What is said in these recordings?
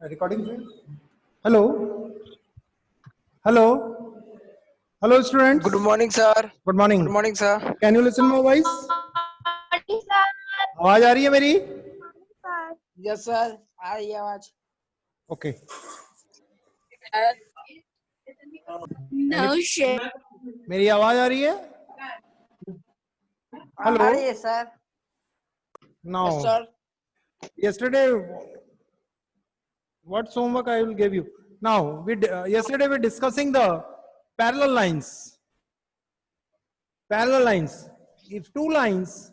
Recording failed. Hello. Hello. Hello, students. Good morning, sir. Good morning. Good morning, sir. Can you listen my voice? आवाज आ रही है मेरी? Yes, sir. आ रही है आवाज. Okay. No shit. मेरी आवाज आ रही है? Hello. आ रही है, sir. Now. Yes, sir. Yesterday, what homework I will give you? Now, yesterday we discussing the parallel lines. Parallel lines. If two lines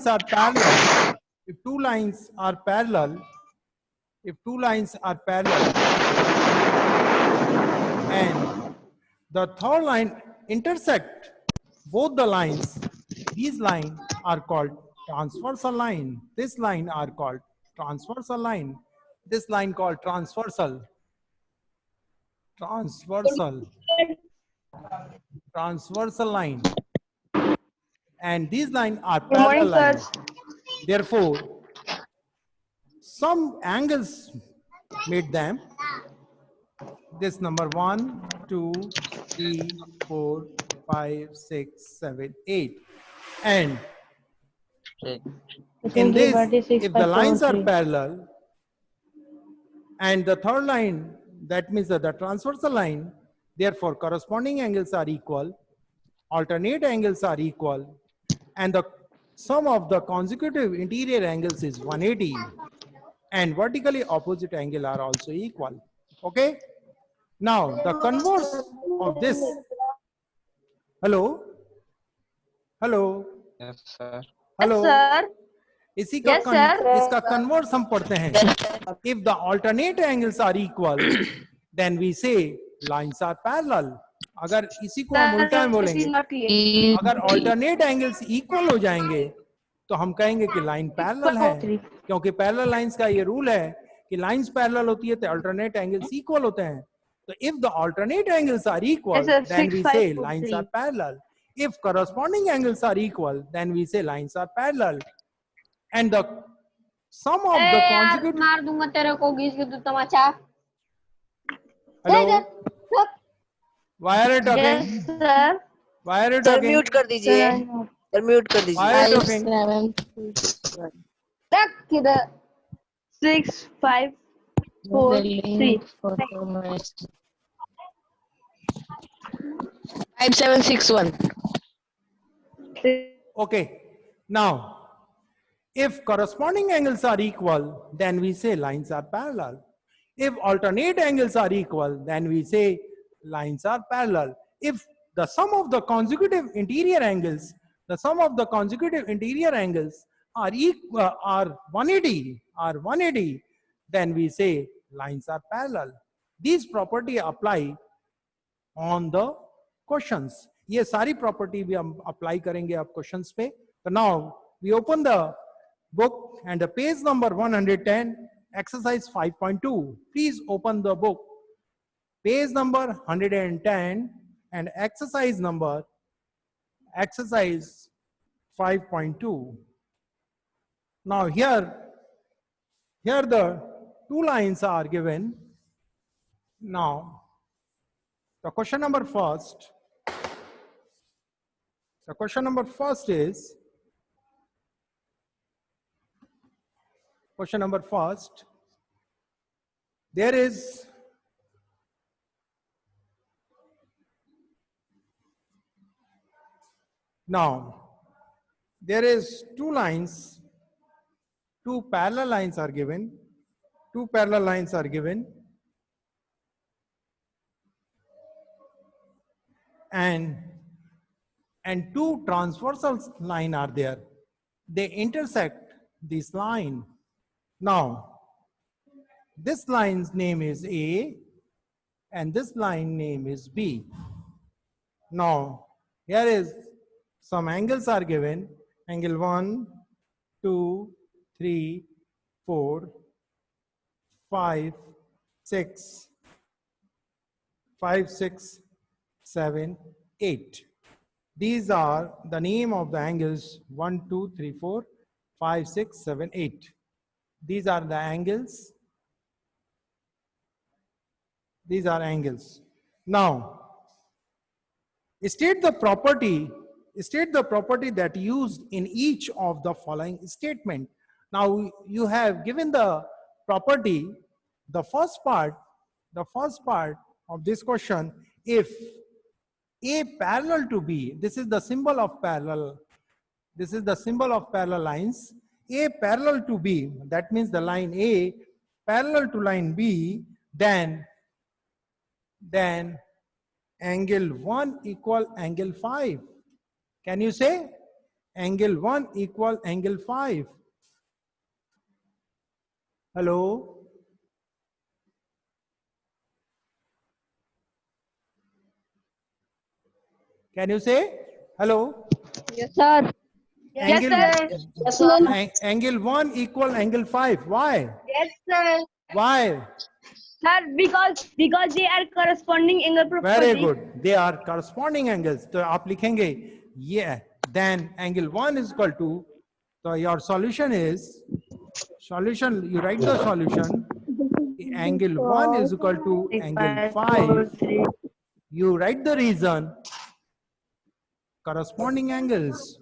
are parallel, if two lines are parallel, and the third line intersect both the lines, these lines are called transversal line. This line are called transversal line. This line called transversal line. And these lines are parallel lines. Therefore, some angles made them. This number 1, 2, 3, 4, 5, 6, 7, 8. And in this, if the lines are parallel, and the third line, that means the transversal line, therefore corresponding angles are equal, alternate angles are equal, and the sum of the consecutive interior angles is 180, and vertically opposite angle are also equal. Okay? Now, the converse of this. Hello? Hello? Yes, sir. Hello? Sir. इसी का Yes, sir. इसका converse हम पढ़ते हैं. If the alternate angles are equal, then we say lines are parallel. अगर इसी को हम उल्टा में बोलेंगे, अगर alternate angles equal हो जाएंगे तो हम कहेंगे कि लाइन पैरेलल है, क्योंकि पैरेलल लाइंस का ये रूल है कि लाइंस पैरेलल होती है तो alternate angles equal होते हैं. तो if the alternate angles are equal, then we say lines are parallel. If corresponding angles are equal, then we say lines are parallel. And the sum of the consecutive. मार दूंगा तेरे को घीस के तू तमाचा. Hello. Why are you talking? Yes, sir. Why are you Sir, talking? mute कर दीजिए. Sir, mute कर Why दीजिए. are you talking? तक किधर? 6, 5, 4, 3. 5761. Okay. Now, if corresponding angles are equal, then we say lines are parallel. If alternate angles are equal, then we say lines are parallel. If the sum of the consecutive interior angles, are equal, are 180, then we say lines are parallel. These property apply on the questions. ये सारी property भी हम apply करेंगे आप questions पे. So now we open the book and the page number 110, exercise 5.2. Please open the book, page number 110 and exercise 5.2. Now here the two lines are given. Now the question number first is, there is two lines, two parallel lines are given, and two transversal line are there. They intersect this line. Now, this line's name is A and this line name is B. Now, here is some angles are given. Angle 1, 2, 3, 4, 5, 6, 7, 8. These are the name of the angles 1, 2, 3, 4, 5, 6, 7, 8. These are the angles These are angles. Now, state the property that used in each of the following statement. Now you have given the property, the first part of this question. If A parallel to B, this is the symbol of parallel lines. A parallel to B, that means the line A parallel to line B, then angle 1 equal angle 5. Can you say angle 1 equal angle 5? Hello? Can you say hello? Yes, sir. Angle, Yes, sir. Angle 1 equal angle 5. Why? Yes, sir. Why? Sir, because they are corresponding angle property. Very good. They are corresponding angles. So आप लिखेंगे yeah. Then angle 1 is equal to. So your solution is You write the solution. Angle 1 is equal to angle 5. You write the reason. Corresponding angles.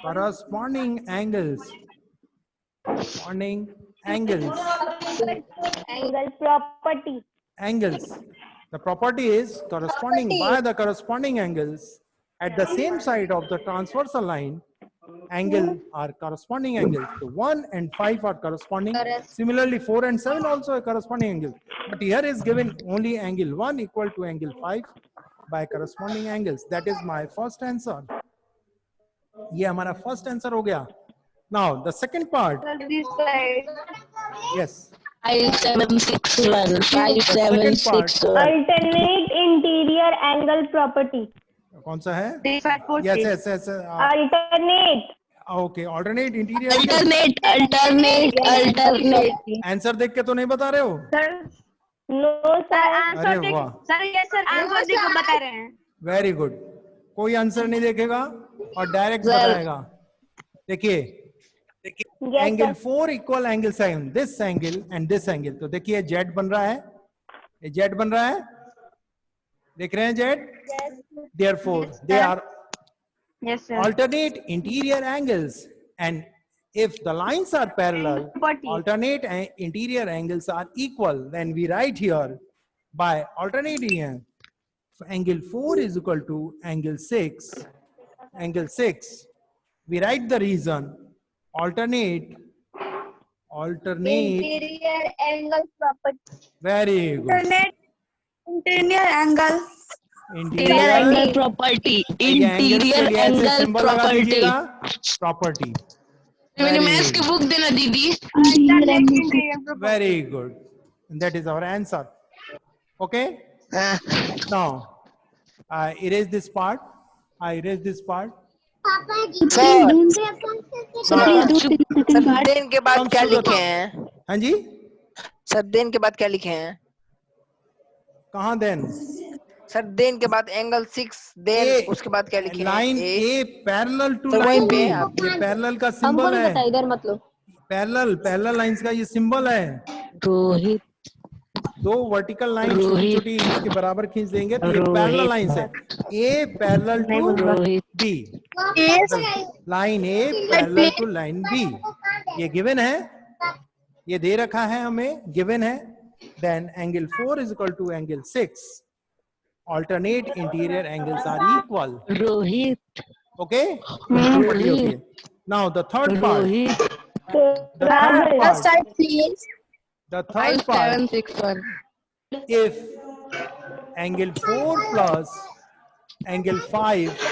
Corresponding angles. Angles. Angle property. Angles. The property is corresponding by the corresponding angles at the same side of the transversal line. Angle are corresponding angles. So 1 and 5 are corresponding. Similarly, 4 and 7 also are corresponding angles. But here is given only angle 1 equal to angle 5 by corresponding angles. That is my first answer. ये हमारा first answer हो गया. Now the second part. This side. Yes. 5761. 5761. Alternate interior angle property. कौन सा है? Yes. Alternate. Okay. Alternate interior. Alternate. Answer देख के तो नहीं बता रहे हो? Sir. No, sir. अरे वाह. Sir, yes, sir. Answer देख के बता रहे हैं. Very good. कोई आंसर नहीं देखेगा और डायरेक्ट बताएगा. देखिए angle 4 equal angle 7, this angle and this angle. तो देखिए जेड बन रहा है, ये जेड बन रहा है, देख रहे हैं Z. Therefore they are alternate interior angles, and if the lines are parallel, alternate interior angles are equal. Then we write here by alternating. So angle 4 is equal to angle 6. Angle 6. We write the reason. Alternate Interior angle property. Very good. Alternate interior angle. Interior angle property. Interior angle property. Property. मैंने maths की book देना दीदी. Very good. And that is our answer. Okay. Now, I erase this part. Sir then के बाद क्या लिखे हैं? हाँ जी. सर देन के बाद क्या लिखे हैं? कहाँ देन? सर देन के बाद एंगल 6, देन उसके बाद क्या लिखे हैं? Line A parallel to line B. ये पैरेलल का सिंबल है. इधर मतलब पैरेलल लाइंस का ये सिंबल है. रोहित. दो वर्टिकल लाइन छोटी-छोटी इसके बराबर खींच देंगे तो ये पैरेलल लाइंस है. A parallel to B. Line A parallel to line B. ये गिवन है, ये दे रखा है हमें, गिवन है. Then angle 4 is equal to angle 6. Alternate interior angles are equal. Rohit. Okay? Okay. Now the third part. The third part. 5761. If angle 4 plus angle 5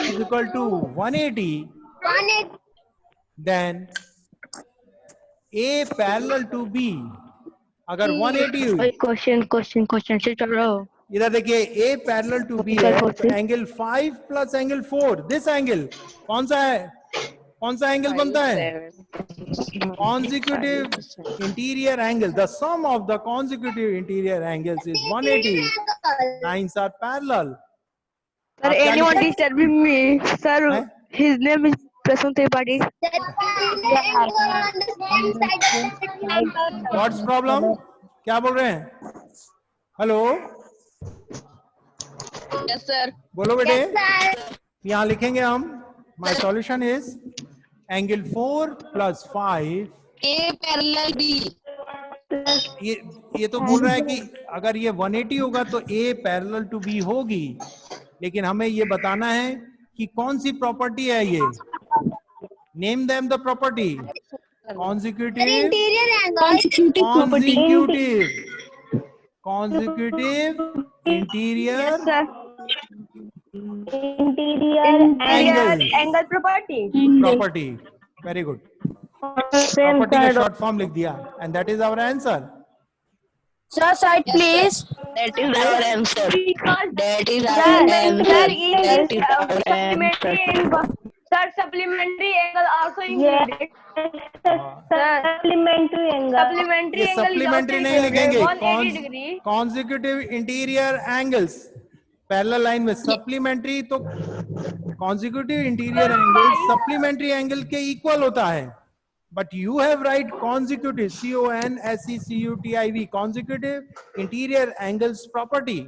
is equal to 180, then A parallel to B. अगर 180 question से चल रहा हो. इधर देखिए A parallel to B है. तो angle 5 plus angle 4, this angle कौन सा है? कौन सा एंगल बनता है? Consecutive interior angle. The sum of the consecutive interior angles is 180. Lines are parallel. Sir, anyone disturbing me? Sir, his name is Prasun Tripathi. What's problem? क्या बोल रहे हैं? Hello, Yes, sir. बोलो बेटे। यहाँ लिखेंगे हम, माई solution is angle 4 + 5। A parallel B. ये तो बोल रहा है कि अगर ये 180 होगा तो A पैरेलल टू B होगी, लेकिन हमें ये बताना है कि कौन सी प्रॉपर्टी है ये। Name them the property. Consecutive, interior angle property. Property. Very good. Property का शॉर्ट फॉर्म लिख दिया, and that is our answer. Sir, side please. That is our answer. That is Sir, our answer. That is our supplementary answer. angle. Sir, supplementary angle also included. Sir, supplementary angle. Supplementary ये angle is also supplementary नहीं included. लिखेंगे, 180 degree. Consecutive interior angles parallel line में। Supplementary तो consecutive interior angle supplementary angle के equal होता है, but you have write consecutive, CONSECUTIV, consecutive interior angles property.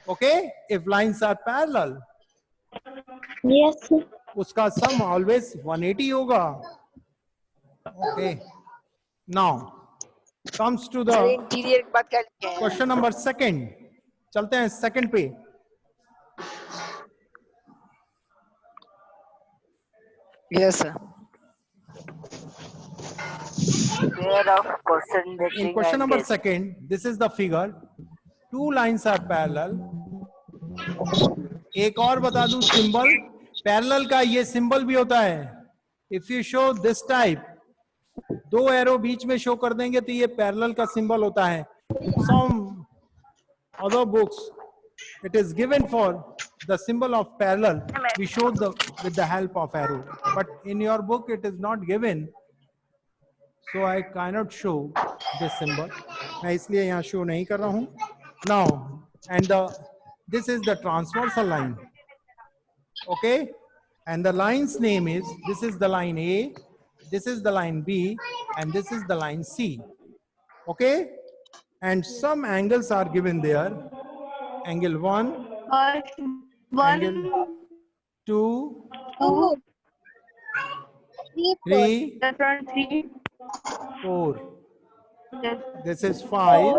Okay, if lines are parallel, Yes. उसका sum always 180 होगा। Okay, now comes to the अरे interior के बाद क्या लिखे हैं? Question number second. चलते हैं सेकंड पे। Yes, sir. Pair of concentric In question number angles. second, this is the figure. Two lines are parallel. एक और बता दूं सिंबल पैरेलल का, ये सिंबल भी होता है। If you show this type, दो एरो बीच में शो कर देंगे तो ये पैरेलल का सिंबल होता है। Some other books it is given for the symbol of parallel, we show the with the help of arrow, but in your book it is not given, so I cannot show this symbol. मैं इसलिए यहाँ show नहीं कर रहा हूँ। Now, and this is the transversal line, okay, and the line's name is, this is the line A, this is the line B, and this is the line C, okay, and some angles are given there. Angle 1, angle 2, 3, 4. This is 5.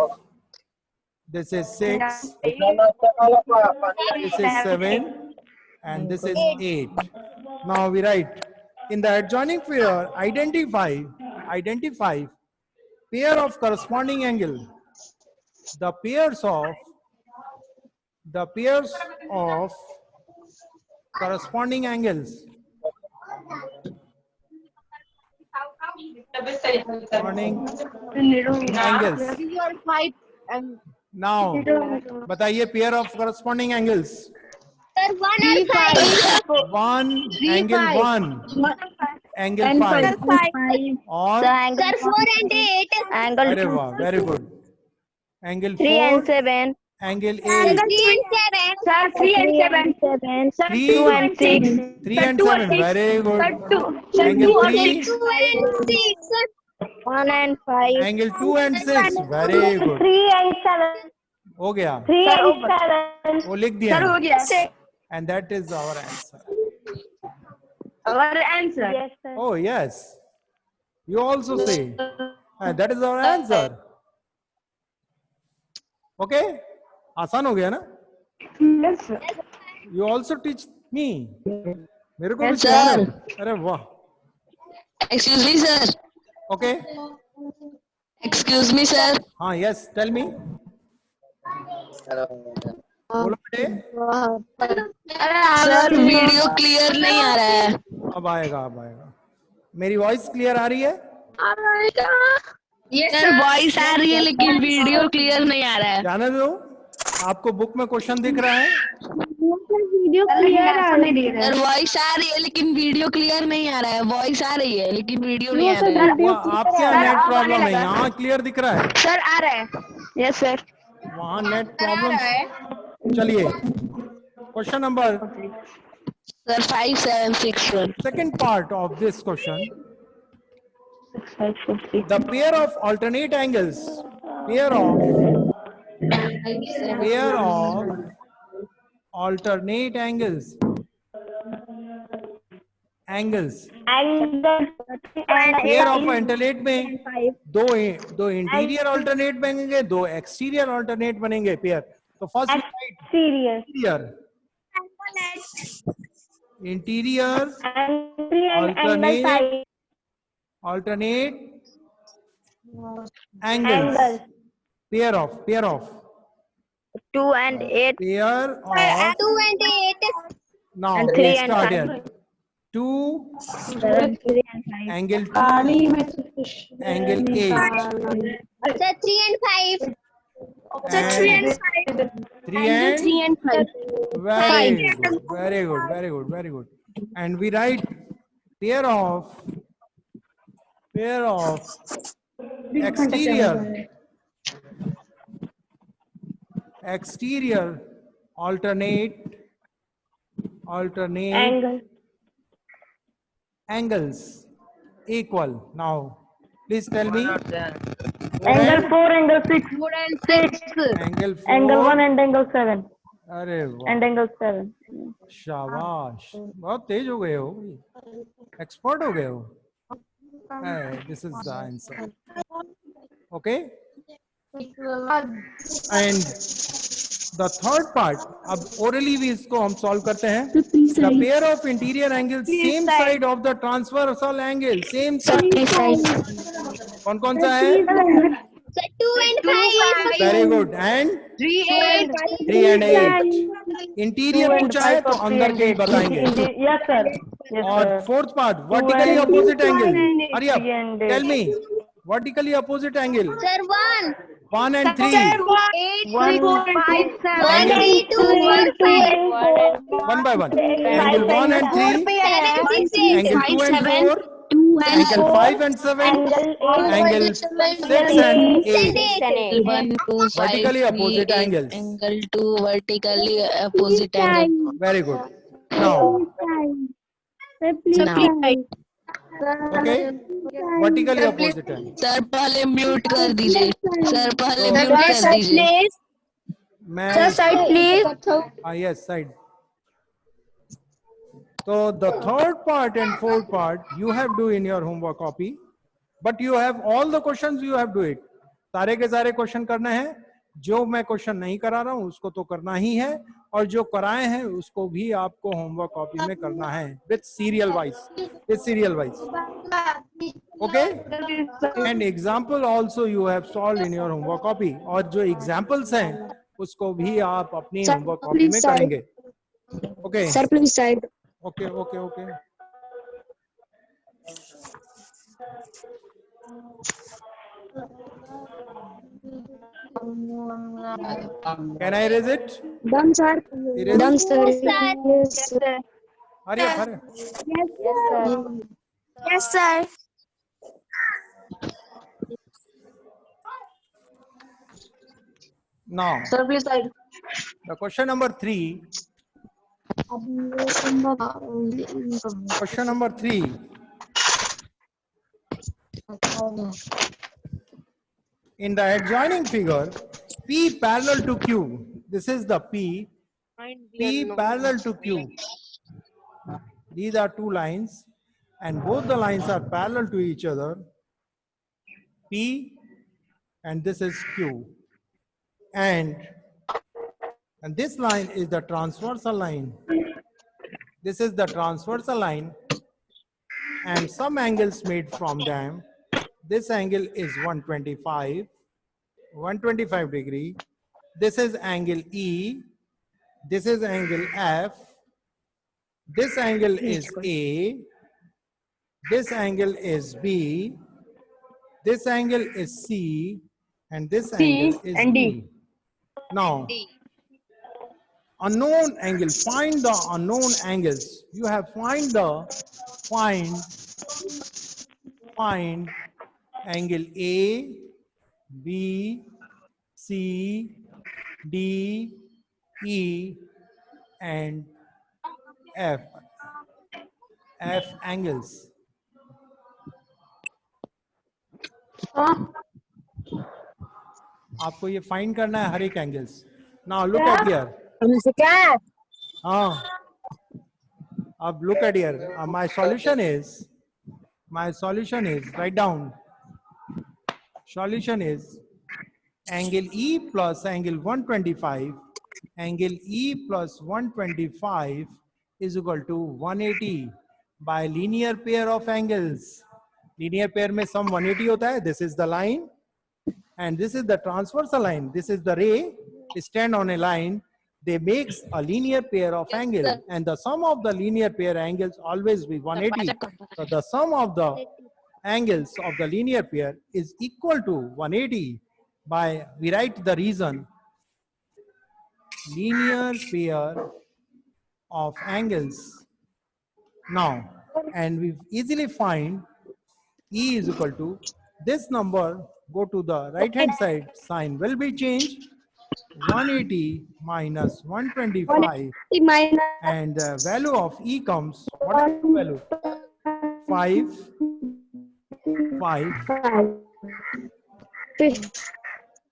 This is 6. This is 7. And this is 8. Now we write in the adjoining figure, identify pair of corresponding angle. The pairs of corresponding angles. Corresponding angles. Now, बताइए pair of corresponding angles. Sir, 1 and 5. 1, angle 1, angle 5, और Sir, 4 and 8. अरे वाह, very good. Angle 3 and 4, 7. angle 8, 3 and 7. Sir, 3 and 7. Sir, 3, 2 and 6. 3 and 7, very good. Sir, Angle 2 and 3, 6. 2 and 6. 1 and 5. angle 2 and 6, very good. 3 and 7. हो गया, 3 and 7. वो लिख दिया, Sir, हो गया. and that is our answer. Our answer. Yes, sir. Oh yes, you also say, and that is our answer. Okay, आसान हो गया ना? Yes, sir. You also teach me. मेरे को भी Yes, सिखाना है। sir. अरे वाह। Excuse me, sir. Okay, Excuse me, sir. हाँ, yes, tell me. बोलो बेटे। Sir, वीडियो क्लियर नहीं आ रहा है। अब आएगा, अब आएगा। मेरी वॉइस क्लियर आ रही है? सर वॉइस आ रही है लेकिन वीडियो क्लियर नहीं आ रहा है। जाने दो, आपको बुक में क्वेश्चन दिख रहा है? सर वॉइस आ रही है लेकिन वीडियो क्लियर नहीं आ रहा है। वॉइस आ रही है लेकिन वीडियो नहीं आ रहा है। वो आपके यहाँ नेट प्रॉब्लम है, यहाँ क्लियर दिख रहा है। सर आ रहा है। Yes sir. वहाँ नेट प्रॉब्लम। चलिए, question number sir 5, 7, 6, 1. second part of this question. The pair of alternate angles, pair of Pair of alternate angles. Angles. Angle pair of alternate में दो इंटीरियर अल्टरनेट बनेंगे, दो exterior alternate बनेंगे pair. तो first serious. Interior Angle alternate angles. Pair of 2 and 8. pair of 2 and 8. now And we 3 and start 5. here. 2 angle 2 angle 8 Sir, 3 and 5. Sir, and 3 and 5. 3 and 5. very good. And we write pair of exterior alternate angle. angles equal. Now please tell me Angle 4, angle 6. angle 4 Angle 1 and angle 7. अरे वाह, And angle 7. शाबाश, बहुत तेज हो गए हो, expert हो गए हो. This is the answer. Okay. And the third part, अब orally भी इसको हम solve करते हैं. The pair of interior angles same side of the transversal angle, same side. कौन कौन सा है? Sir, 2 and 5. Very good. And 3 and 8. Interior पूछा है तो अंदर के ही बताएंगे. Yes, sir. Yes, और sir. fourth part, vertically opposite angle. Hurry up. 3 and 8. Tell me, vertically opposite angle. Sir, 1. 1 and 3. 8, 3, 4, 5, 7. 1, 3, 2, 1, 5. One by one. Angle 1 and 3. 7 and 6, 8. Angle 2 and 4. Angle 5 and 7. Angle 6 and 8. Vertically opposite angles. Angle 2 vertically opposite angle. Very good. Now, okay. Vertically opposite angle. Sir पहले mute कर दीजिए. Sir पहले mute कर दीजिए. मैं yes, side. So the third part and fourth part you have do in your homework copy, but you have all the questions you have do it. सारे के सारे क्वेश्चन करने हैं. जो मैं क्वेश्चन नहीं करा रहा हूं उसको तो करना ही है, और जो कराए हैं उसको भी आपको होमवर्क कॉपी में करना है with serial wise. Okay. And example also you have solved in your homework copy. और जो examples हैं उसको भी आप अपनी होमवर्क कॉपी में करेंगे. Okay. Sir, please side. Okay. Can I erase it? Done, sir. Erase Done, it? sir. Yes, sir. Hurry up. Yes, sir. Now, Sir, please side. the question number 3. Question number 3. In the adjoining figure, P parallel to Q. This is the P parallel to Q. These are two lines, and both the lines are parallel to each other. P and this is Q. And this line is the transversal line. This is the transversal line, and some angles made from them. This angle is 125 degree. This is angle E. This is angle F. This angle is A. This angle is B. This angle is C. And this angle is D. Now, unknown angle. Find the unknown angles. You have find angle A, B, C, D, E, and F angles. आपको ये find करना है हर एक angles. Now look at here. हाँ, अब look at here. My solution is write down. Solution is angle E plus angle 125. Angle E plus 125 is equal to 180 by linear pair of angles. Linear pair में sum 180 होता है. This is the line, and this is the transversal line. This is the ray. Stand on a line. They makes a linear pair of angles, and the sum of the linear pair angles always be 180. So the sum of the angles of the linear pair is equal to 180 by, we write the reason, linear pair of angles. Now, and we easily find E is equal to this number, go to the right hand side, sign will be changed. 180 minus 125, and the value of E comes, what is the value? 5.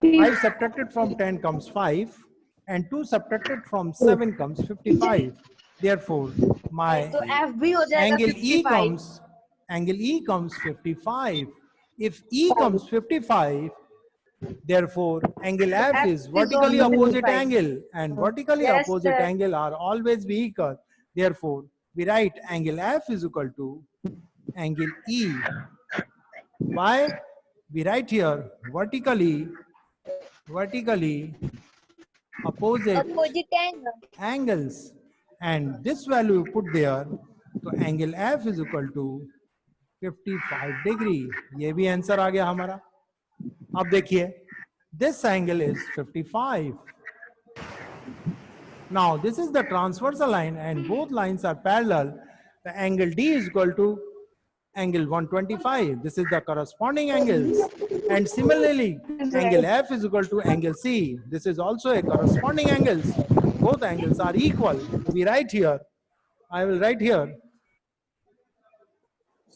5 subtracted from 10 comes 5, and 2 subtracted from 7 comes 55. Therefore, my angle E comes 55. If E comes 55, therefore angle F is vertically opposite angle, and vertically opposite angle are always be equal. Therefore, we write angle F is equal to angle E. Why? We write here vertically opposite angles, and this value put there. So angle F is equal to 55 degree. ये भी answer आ गया हमारा. अब देखिए, this angle is 55. Now this is the transversal line, and both lines are parallel. The angle D is equal to angle 125. This is the corresponding angles. And similarly, angle F is equal to angle C. This is also a corresponding angles. Both angles are equal. We write here, I will write here,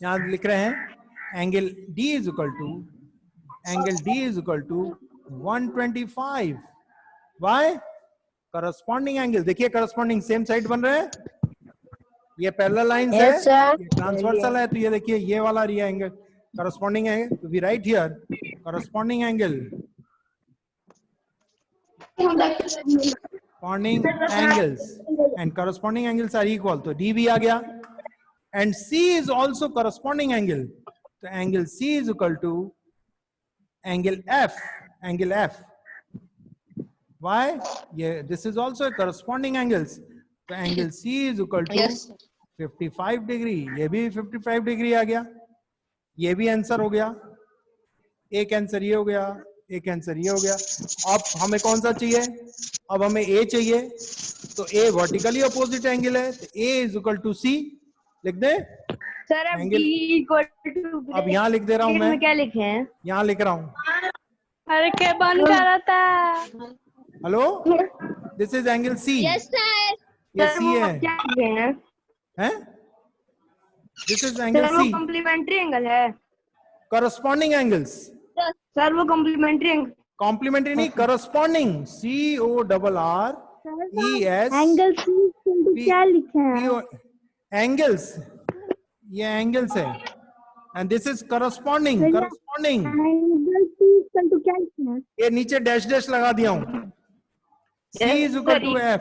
यहाँ लिख रहे हैं, angle D is equal to 125. Why? Corresponding angle. देखिए corresponding same side बन रहे हैं. ये parallel lines है, ये ट्रांसवर्सल है, तो ये देखिए ये वाला रिया एंगल corresponding है. तो we write here corresponding angle. Corresponding angles, and corresponding angles are equal. तो D भी आ गया, and C is also corresponding angle. So angle C is equal to angle F. Angle F. Why? Yeah, this is also a corresponding angles. So angle C is equal to 55 degree. ये भी 55 degree आ गया. ये भी answer हो गया. एक answer ये हो गया, एक आंसर ये हो गया. अब हमें कौन सा चाहिए? अब हमें A चाहिए. तो A वर्टिकली अपोजिट एंगल है, तो A is equal to C. लिख दे. सर अब D equal to, अब यहाँ लिख दे रहा हूँ मैं. क्या लिखे हैं? यहाँ लिख रहा हूँ. अरे क्या बंद कर रहा था? Hello, this is angle C. Yes, sir. ये सी है. क्या लिखे हैं? हैं? दिस इज एंगल सर वो सी. कॉम्प्लीमेंट्री एंगल है. Corresponding angles. सर वो कॉम्प्लीमेंट्री एंगल. कॉम्प्लीमेंट्री नहीं, करस्पॉन्डिंग. CORRES. एंगल सी क्या लिखा है? एंगल्स, ये एंगल्स है, and this is corresponding. Corresponding angle C तो क्या लिखा है? ये नीचे डैश डैश लगा दिया हूँ. C is equal to F.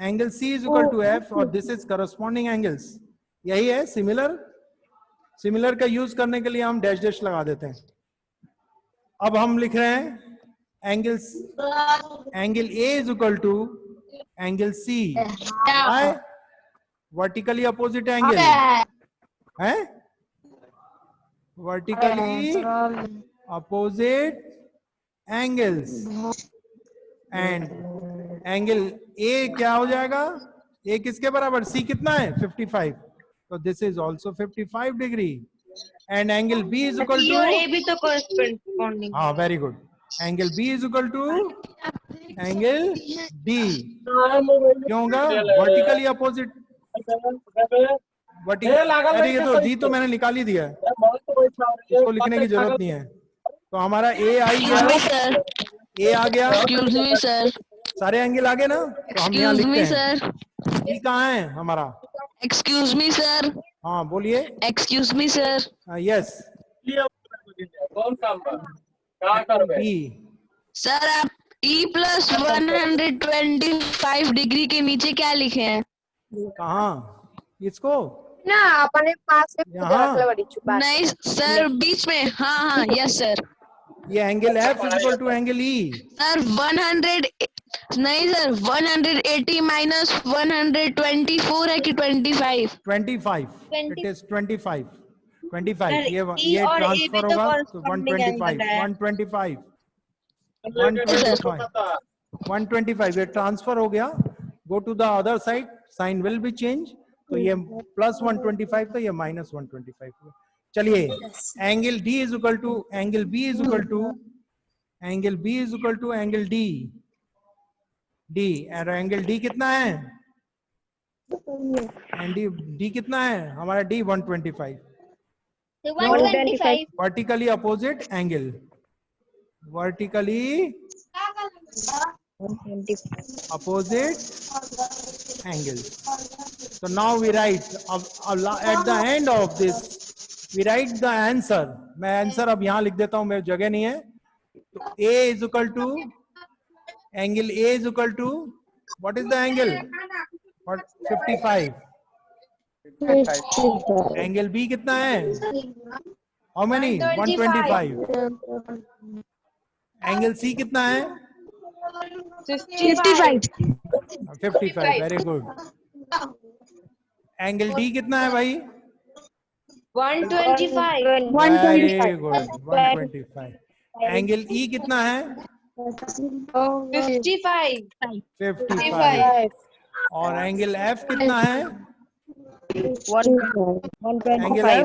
Angle C is equal to F, और दिस इज करस्पॉन्डिंग एंगल्स. यही है सिमिलर. सिमिलर का यूज करने के लिए हम डैश डैश लगा देते हैं. अब हम लिख रहे हैं angles. Angle A is equal to angle C. Vertically opposite angle है. Vertically opposite angles, and angle A क्या हो जाएगा? A किसके बराबर? C कितना है? 55. तो this is also 55 degree. And angle B is equal to, ये भी तो कॉरेस्पॉन्डिंग. हाँ very good. Angle B is equal to angle D. क्यों होगा? Vertically opposite. अरे ये तो D तो मैंने निकाल ही दिया है, इसको लिखने की जरूरत नहीं है. तो तो हमारा ए आ ही गया, सर, ए आ गया, एक्सक्यूज मी सर, सारे एंगल आ गए ना, तो हम यहाँ एक्सक्यूज लिखते मी हैं। सर, ई कहाँ है हमारा? एक्सक्यूज मी सर, हाँ बोलिए। Excuse me sir. Yes B. Sir आप E प्लस 125 डिग्री के नीचे क्या लिखे हैं? कहाँ इसको? ना अपने पास से यहाँ नहीं सर, बीच में। हाँ हाँ, यस सर। ये angle F equal to angle E. Sir 100 नहीं सर, 180 माइनस 124 है कि 25? 25, इट इज 25, 25। ये ट्रांसफर होगा तो 125, 125, 125 ये ट्रांसफर हो गया। Go to the other side, sign will be change. तो ये प्लस 125 तो ये माइनस 125 हुआ। चलिए angle D is equal to angle B is equal to angle B is equal to angle D. D और एंगल डी कितना है? D कितना है हमारा? D 125। 125 vertically opposite angle, vertically opposite angles. So now we write at the end of this we write the answer. मैं answer अब यहाँ लिख देता हूँ, मेरी जगह नहीं है। तो A is equal to angle A is equal to what is the angle? What 55. Angle B कितना है? How many? 125. Angle C कितना है? 55 55। Very good. एंगल डी कितना है भाई? 125 वेरी गुड 125। एंगल ई कितना है? 55 55। और एंगल एफ कितना है? Angle F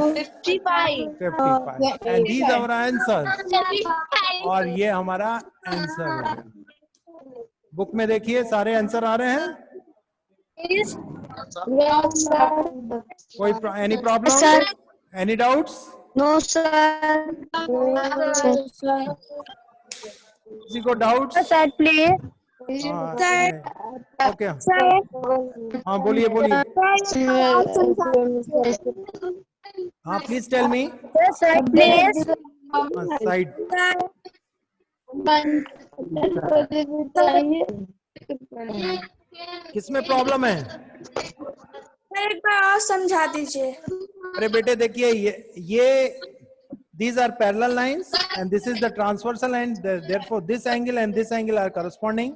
55। And these our answer. और ये हमारा आंसर हो गया। बुक में देखिए सारे आंसर आ रहे हैं। कोई any problem, any doubts? No sir. किसी को डाउट्स? Sir please. ओके हाँ बोलिए बोलिए। हाँ please tell me. Sir please. Side किसमें प्रॉब्लम है? एक बार और समझा दीजिए। अरे बेटे देखिए ये these are parallel lines and this is the transversal line, therefore this angle and this angle are corresponding,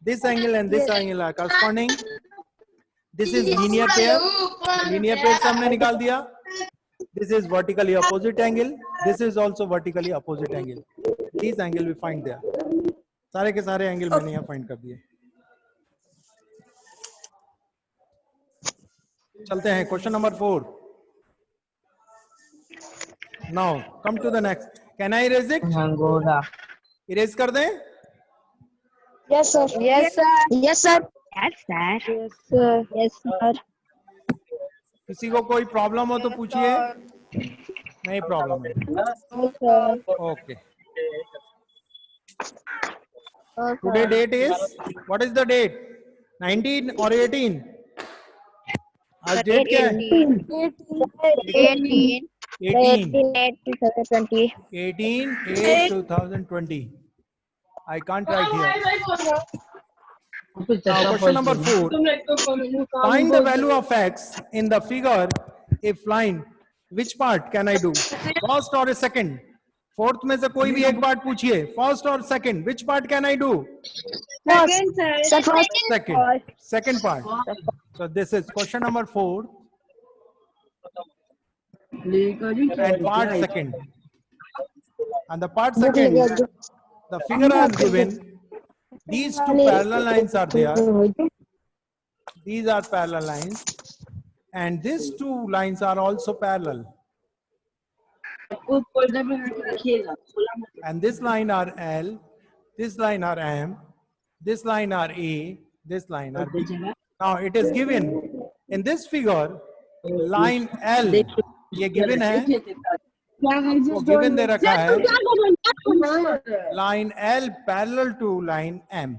this angle and this angle are corresponding, this is linear pair, linear pair से हमने निकाल दिया, this is vertically opposite angle, this is also vertically opposite angle, these angle we find there, सारे के सारे angle मैंने यहाँ find कर दिए। चलते हैं question number 4। Now come to the next. Can I erase it? Erase कर दें? Yes sir. Yes sir. Yes sir. Yes sir. Yes sir. Yes sir. किसी को कोई प्रॉब्लम हो तो पूछिए। नहीं प्रॉब्लम है। Okay. Today date is, what is the date? 19 or 18? आज डेट क्या है? 18/8/2020. I can't write here. Now question number 4. Find the value of x in the figure if line. Which part can I do? First or second? Fourth में से कोई भी एक part पूछिए. First or second? Which part can I do? Second part. So this is question number 4. And part second. And the part second, the figure is given. These two parallel lines are there. These are parallel lines. And these two lines are also parallel. And this line are L, this line are M, this line are A, this line are B. Now it is given in this figure, line L, ये given है, वो given दे रखा है, line L parallel to line M,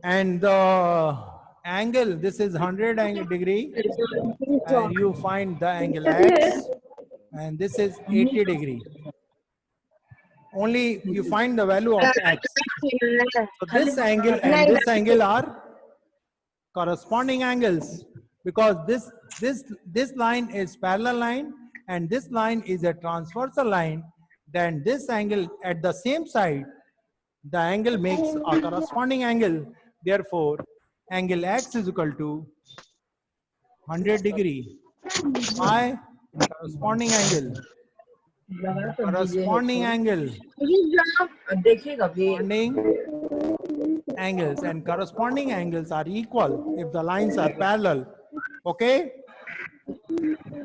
and the angle, this is 100 degree, and you find the angle X, and this is 80 degree. Only you find the value of X. So this angle and this angle are corresponding angles, because this line is parallel line and this line is a transversal line. Then this angle at the same side, the angle makes a corresponding angle. Therefore, angle X is equal to 100 degree. Why? Corresponding angle. Corresponding angle. Corresponding angles, and corresponding angles are equal if the lines are parallel. Okay?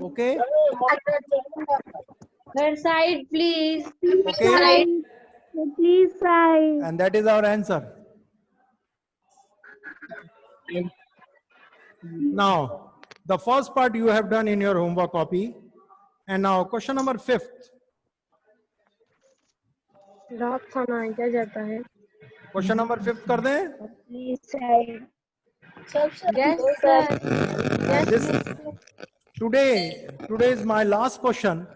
Okay? Side, please. Okay? Please, side. And that is our answer. Now, the first part you have done in your homework copy. And now question number 5th. Question number 5th कर दें? Please, side. Yes, sir. And this today is my last question.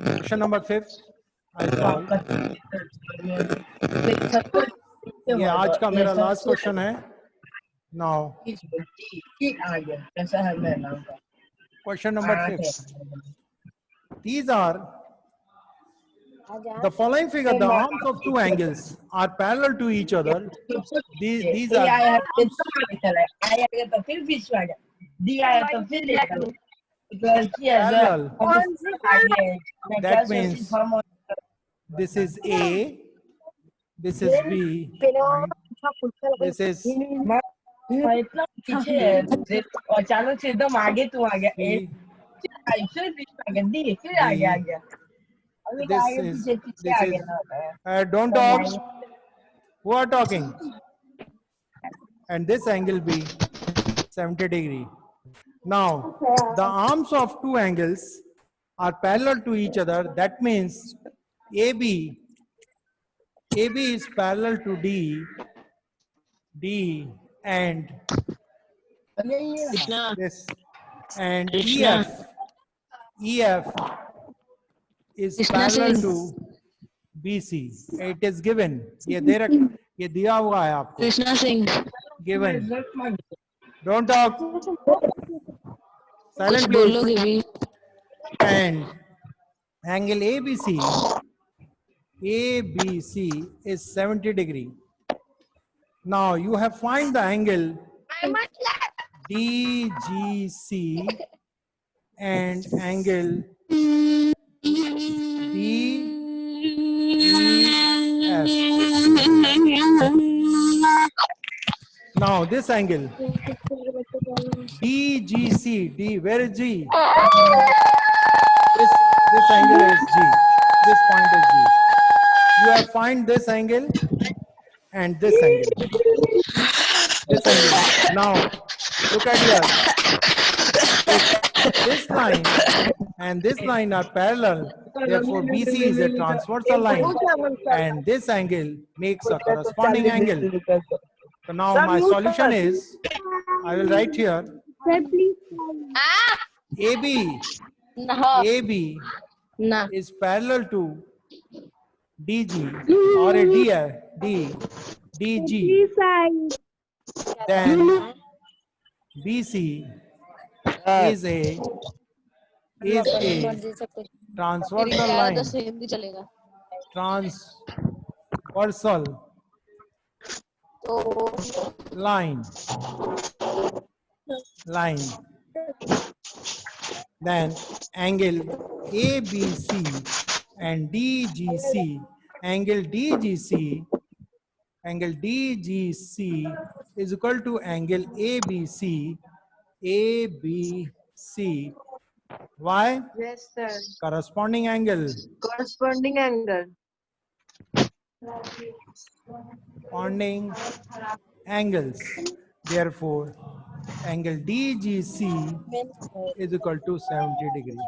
Question number 5th. I solve. ये आज का मेरा last question है. Now, question number 5th. These are the following figure. The arms of two angles are parallel to each other. These are parallel. That means this is A, this is B, this is C, this is don't talk. Who are talking? And this angle be 70 degree. Now, the arms of two angles are parallel to each other. That means AB is parallel to D and this, and EF is parallel to BC. It is given. ये दिया हुआ है आपको. Krishna Singh. Given. Don't talk. Silent, कुछ please. बोलोगे भी. And angle ABC is 70 degree. Now you have find the angle DGC and angle DEF. Now this angle DGC, D, where is G? This angle is G. This point is G. You have find this angle and this angle. This angle. Now look at here. If this line and this line are parallel, therefore BC is a transversal line, and this angle makes a corresponding angle. So now my solution is, I will write here, AB is parallel to DG or a DG. Then BC is a transversal line. Transversal line. Then angle ABC and DGC. Angle DGC is equal to angle ABC. Why? Yes, sir. Corresponding angle. Corresponding angle. Corresponding angles. Therefore, angle DGC is equal to 70 degree.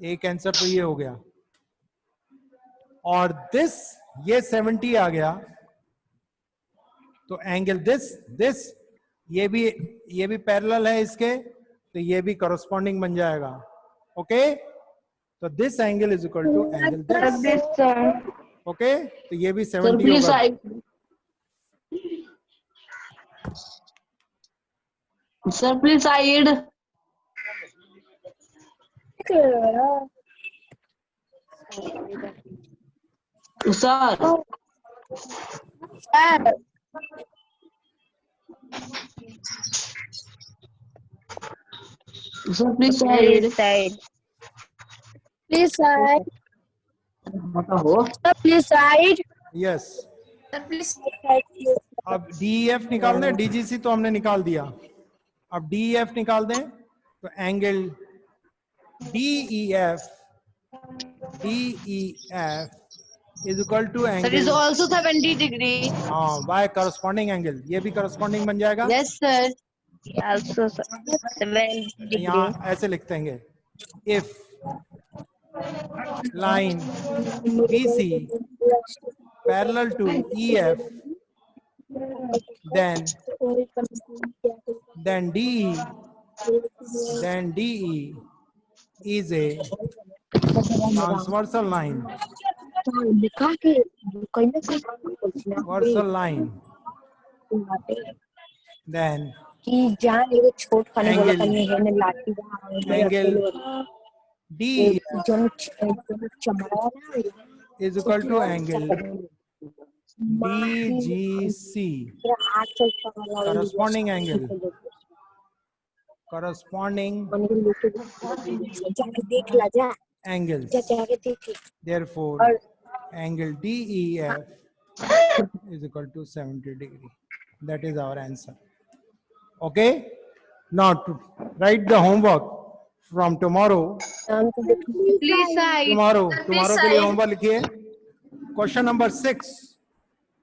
एक answer तो ये हो गया. और this ये 70 आ गया, तो angle this ये भी पैरेलल है इसके, तो ये भी करस्पॉन्डिंग बन जाएगा। ओके, तो this angle is equal to angle this. Okay, तो ये भी 70 होगा। Sir please side. Sir sir please side. Please side. हो Sir, please side. Yes, Sir, please side. अब DEF निकालना है, DGC तो हमने निकाल दिया, अब DEF निकाल दें, तो angle DEF is equal to sir is angle, also 70 degree. हाँ, बाय करस्पॉन्डिंग एंगल, ये भी करस्पॉन्डिंग बन जाएगा। Yes sir. Also 7 यहाँ ऐसे लिखते हैं, if line BC parallel to EF, then DE is a transversal line. Transversal line. Then छोट खाने वाला Angle. करने है ना लाठी angle DE जो चमड़ा is equal to angle DGC, corresponding angle, corresponding जाके देख ला जा angles. जाके देख ला। Therefore, angle DEF is equal to 70 degree. That is our answer. Okay. Now to write the homework from tomorrow. Please side. Tomorrow के लिए homework लिखिए. Question number 6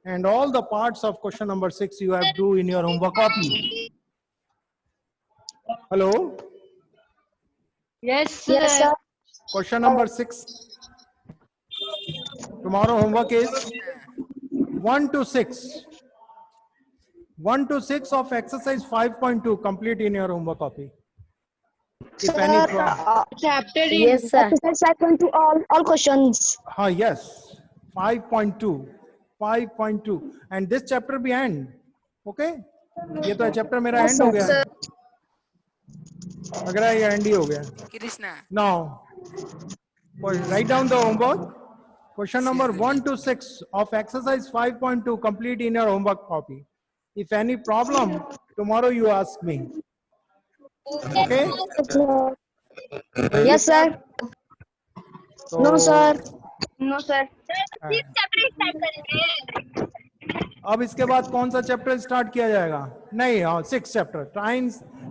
and all the parts of question number 6 you have to do in your homework copy. Hello. Yes Yes, sir. sir. Question number 6. Tomorrow homework is 1 to 6. 1 to 6 of exercise 5.2 complete in your homework copy. If any problem. Chapter Yes, sir. Exercise 5.2 all questions. Yes. 5.2. 5.2. And this chapter be end. Okay? ये तो chapter मेरा Yes, end हो sir. गया। लग रहा है ये end ही हो गया। Krishna. Now, write down the homework. Question number 1 to 6 of exercise 5.2 complete in your homework copy. If any problem, tomorrow you ask me. Okay? Yes, sir. So, No, sir. No sir. अब इसके बाद कौन सा chapter start किया जाएगा? नहीं, हाँ, 6 chapter,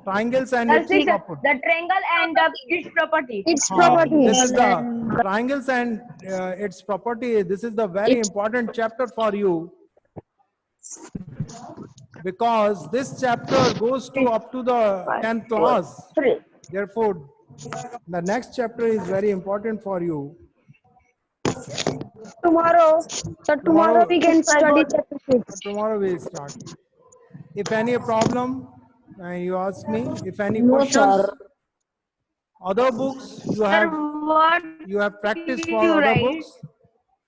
triangles and its properties. The triangle and its property. Its properties. This is the triangles and its property. This is the very important chapter for you, because this chapter goes to up to the 10th class. Therefore, the next chapter is very important for you. Tomorrow. So tomorrow we can study chapter 6. Tomorrow we will start. If any problem, you ask me. If any No, questions, sir. other books you Sir, have what practice did for you other write? books.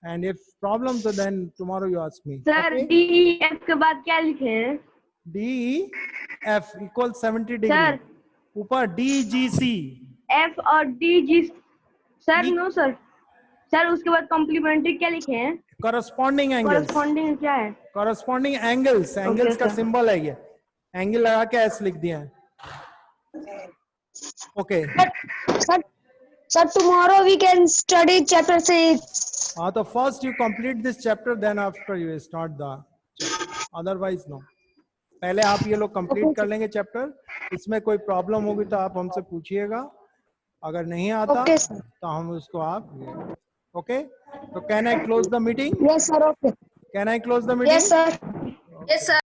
And if problem, so then tomorrow you ask me. Sir, Okay? DEF के बाद क्या लिखे हैं? DEF equals 70 degree. Sir. ऊपर DGC. F और DG. Sir, D- no sir. Sir, उसके बाद complementary क्या लिखे हैं? Corresponding angles. Corresponding क्या है? Corresponding angles. Angles का sir. symbol है ये. Angle लगा के ऐसे लिख दिया है. Okay. Sir, tomorrow we can study chapter 6. So first you complete this chapter, then after you start the chapter. Otherwise no. पहले आप ये लोग कंप्लीट कर लेंगे चैप्टर. इसमें कोई प्रॉब्लम होगी तो आप हमसे पूछिएगा. अगर नहीं आता Okay, sir. तो हम उसको आप ओके. तो can I close the meeting? Yes, sir. Okay. Can I close the meeting? Yes, sir. Yes sir.